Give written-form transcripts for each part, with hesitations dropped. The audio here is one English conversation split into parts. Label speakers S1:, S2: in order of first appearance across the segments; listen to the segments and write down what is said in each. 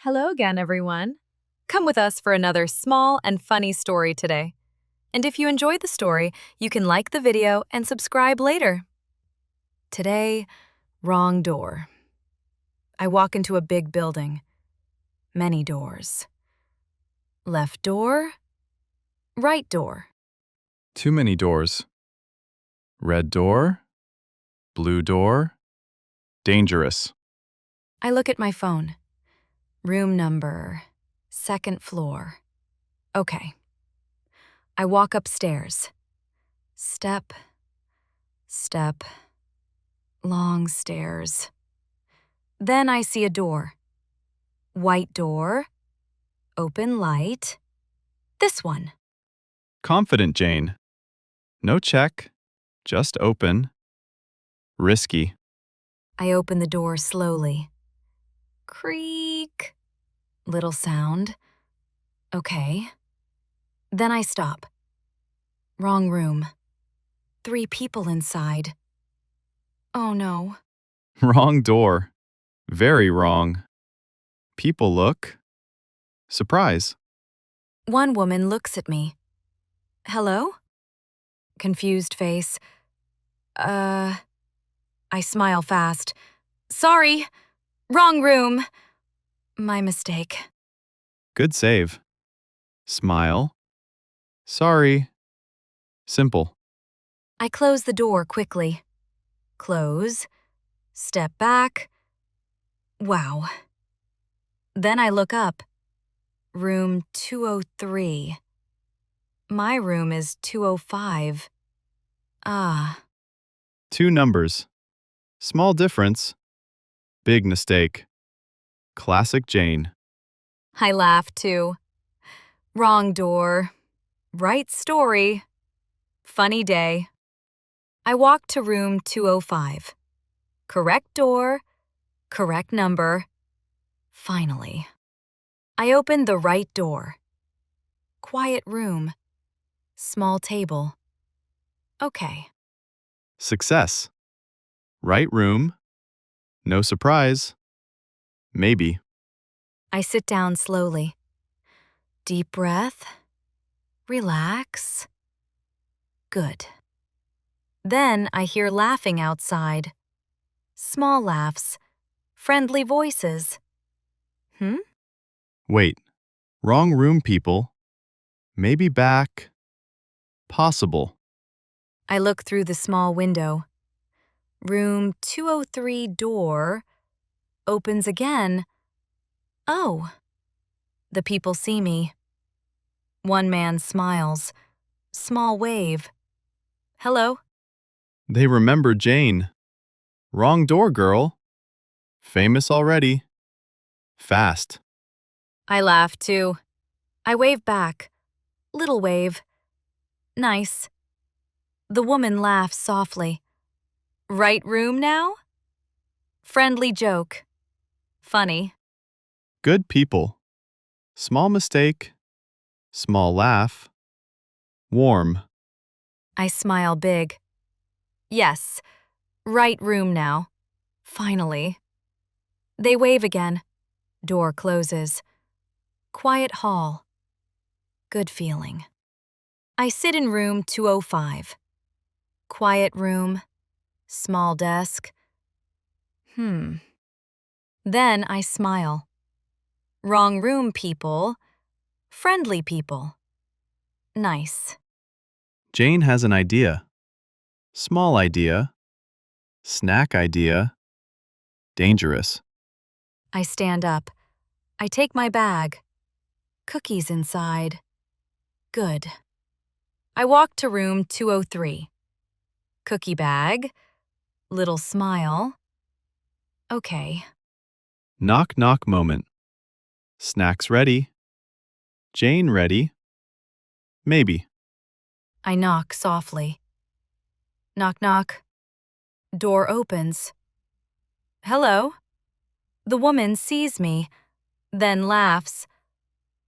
S1: Hello again, everyone. Come with us for another small and funny story today. And if you enjoyed the story, you can like the video and subscribe later. Today, wrong door. I walk into a big building. Many doors. Left door, right door.
S2: Too many doors. Red door, blue door, dangerous.
S1: I look at my phone. Room number, second floor. Okay. I walk upstairs. Step, step, long stairs. Then I see a door. White door, open light. This one.
S2: Confident Jane. No check, just open. Risky.
S1: I open the door slowly. Creak. Little sound. Okay. Then I stop. Wrong room. 3 people inside. Oh no.
S2: Wrong door. Very wrong. People look. Surprise.
S1: One woman looks at me. Hello? Confused face. I smile fast. Sorry. Wrong room. My mistake.
S2: Good save. Smile. Sorry. Simple.
S1: I close the door quickly. Close. Step back. Wow. Then I look up. Room 203. My room is 205. Ah.
S2: 2 numbers. Small difference. Big mistake. Classic Jane.
S1: I laugh too. Wrong door. Right story. Funny day. I walk to room 205. Correct door. Correct number. Finally. I open the right door. Quiet room. Small table. Okay.
S2: Success. Right room. No surprise. Maybe.
S1: I sit down slowly. Deep breath. Relax. Good. Then I hear laughing outside. Small laughs. Friendly voices.
S2: Wait. Wrong room, people. Maybe back. Possible.
S1: I look through the small window. Room 203 door opens again. Oh. The people see me. One man smiles. Small wave. Hello?
S2: They remember Jane. Wrong door, girl. Famous already. Fast.
S1: I laugh too. I wave back. Little wave. Nice. The woman laughs softly. Right room now? Friendly joke. Funny.
S2: Good people. Small mistake. Small laugh. Warm.
S1: I smile big. Yes, right room now. Finally. They wave again. Door closes. Quiet hall. Good feeling. I sit in room 205. Quiet room. Small desk. Then I smile. Wrong room, people. Friendly people. Nice.
S2: Jane has an idea. Small idea. Snack idea. Dangerous.
S1: I stand up. I take my bag. Cookies inside. Good. I walk to room 203. Cookie bag. Little smile. Okay.
S2: Knock knock moment. Snacks ready. Jane ready. Maybe.
S1: I knock softly. Knock knock. Door opens. Hello? The woman sees me, then laughs.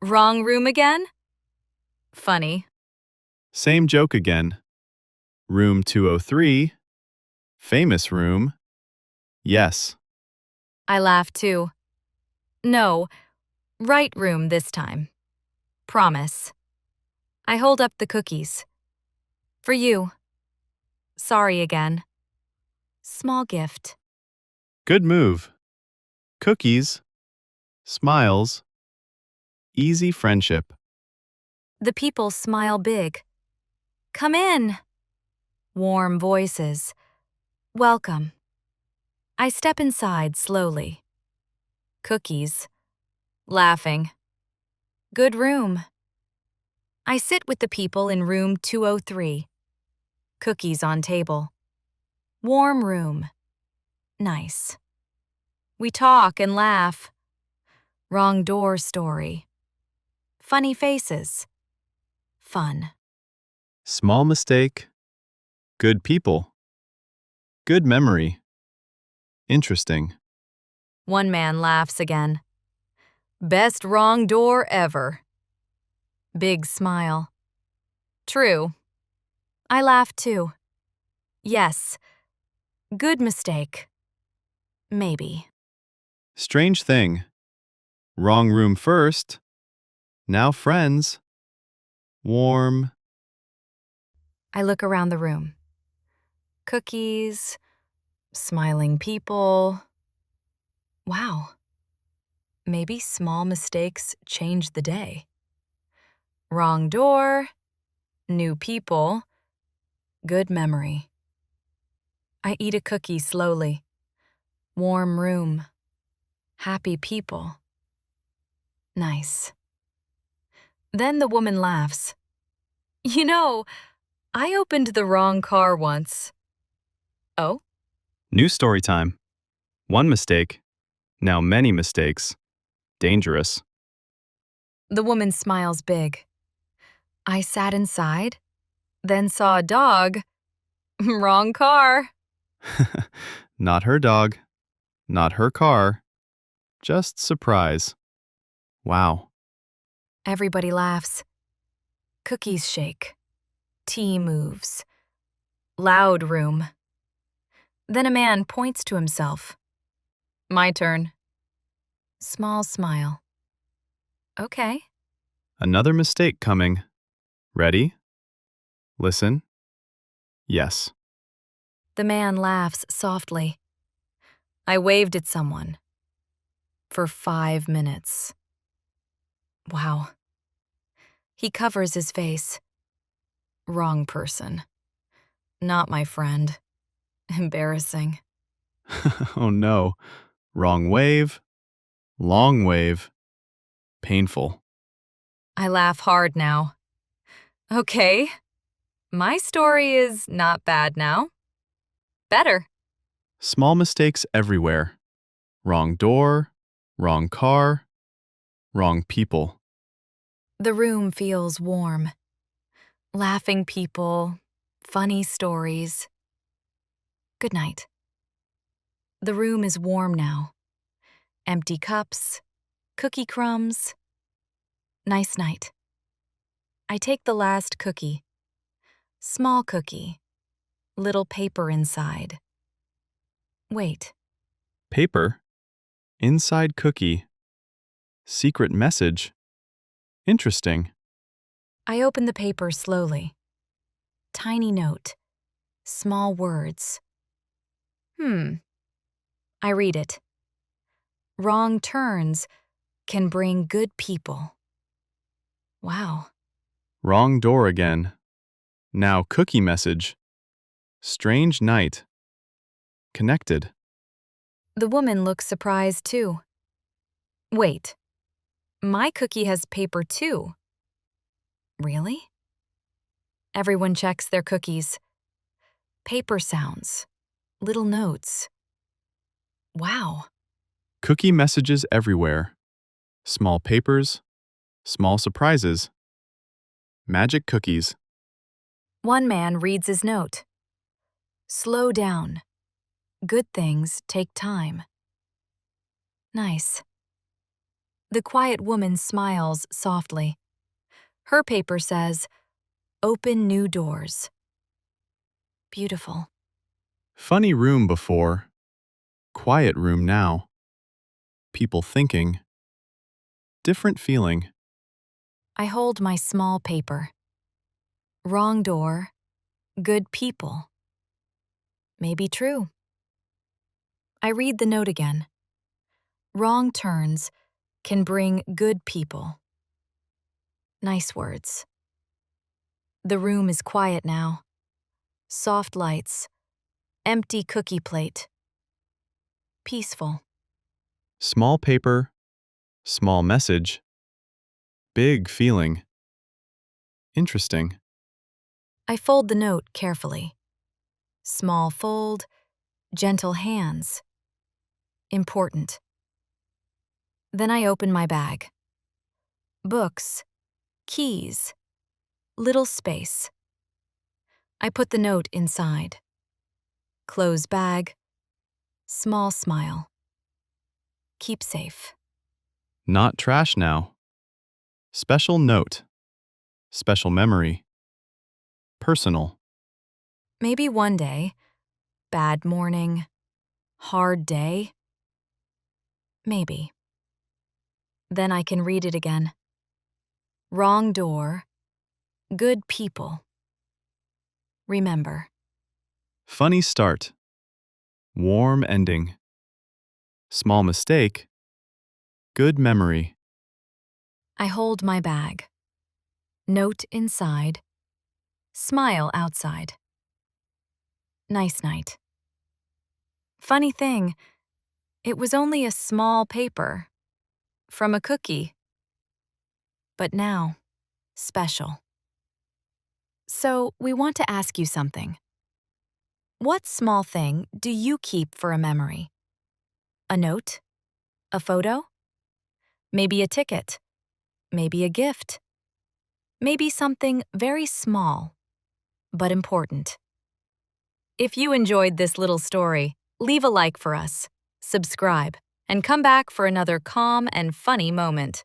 S1: Wrong room again? Funny.
S2: Same joke again. Room 203. Famous room. Yes.
S1: I laugh too. No, Right room this time. Promise. I hold up the cookies. For you. Sorry again. Small gift.
S2: Good move. Cookies, smiles, easy friendship.
S1: The people smile big. Come in. Warm voices. Welcome. I step inside slowly. Cookies. Laughing. Good room. I sit with the people in room 203. Cookies on table. Warm room. Nice. We talk and laugh. Wrong door story. Funny faces. Fun.
S2: Small mistake. Good people. Good memory. Interesting.
S1: One man laughs again. Best wrong door ever. Big smile. True. I laugh too. Yes. Good mistake. Maybe.
S2: Strange thing. Wrong room first. Now friends. Warm.
S1: I look around the room. Cookies, smiling people. Wow. Maybe small mistakes change the day. Wrong door, new people, good memory. I eat a cookie slowly. Warm room, happy people. Nice. Then the woman laughs. You know, I opened the wrong car once. Oh?
S2: New story time. One mistake. Now many mistakes. Dangerous.
S1: The woman smiles big. I sat inside, then saw a dog. Wrong car.
S2: Not her dog. Not her car. Just surprise. Wow.
S1: Everybody laughs. Cookies shake. Tea moves. Loud room. Then a man points to himself. My turn. Small smile. Okay.
S2: Another mistake coming. Ready? Listen. Yes.
S1: The man laughs softly. I waved at someone. For 5 minutes. Wow. He covers his face. Wrong person. Not my friend. Embarrassing.
S2: Oh no. Wrong wave. Long wave. Painful.
S1: I laugh hard now. Okay. My story is not bad now. Better.
S2: Small mistakes everywhere. Wrong door. Wrong car. Wrong people.
S1: The room feels warm. Laughing people, funny stories. Good night. The room is warm now. Empty cups, cookie crumbs. Nice night. I take the last cookie. Small cookie. Little paper inside. Wait.
S2: Paper. Inside cookie. Secret message. Interesting.
S1: I open the paper slowly. Tiny note. Small words. I read it. Wrong turns can bring good people. Wow.
S2: Wrong door again. Now cookie message. Strange night. Connected.
S1: The woman looks surprised too. Wait. My cookie has paper too. Really? Everyone checks their cookies. Paper sounds. Little notes. Wow.
S2: Cookie messages everywhere. Small papers. Small surprises. Magic cookies.
S1: One man reads his note. Slow down. Good things take time. Nice. The quiet woman smiles softly. Her paper says, Open new doors. Beautiful.
S2: Funny room before. Quiet room now. People thinking. different feeling.
S1: I hold my small paper. Wrong door, good people. Maybe true. I read the note again. Wrong turns can bring good people. Nice words. The room is quiet now. Soft lights. Empty cookie plate. Peaceful.
S2: Small paper, small message, big feeling. Interesting.
S1: I fold the note carefully. Small fold, gentle hands. Important. Then I open my bag. Books, keys, little space. I put the note inside. Close bag, small smile. Keep safe.
S2: Not trash now. Special note. Special memory. Personal.
S1: Maybe one day, bad morning, hard day. Maybe. Then I can read it again. Wrong door, good people. Remember.
S2: Funny start. Warm ending. Small mistake. Good memory.
S1: I hold my bag. Note inside. Smile outside. Nice night. Funny thing, it was only a small paper from a cookie. But now, special. So we want to ask you something. What small thing do you keep for a memory? A note? A photo? Maybe a ticket? Maybe a gift? Maybe something very small, but important. If you enjoyed this little story, leave a like for us, subscribe, and come back for another calm and funny moment.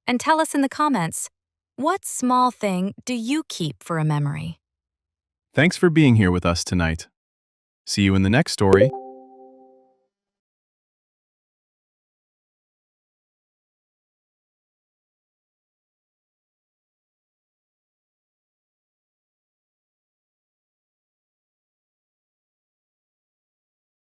S1: And tell us in the comments, what small thing do you keep for a memory?
S2: Thanks for being here with us tonight. See you in the next story.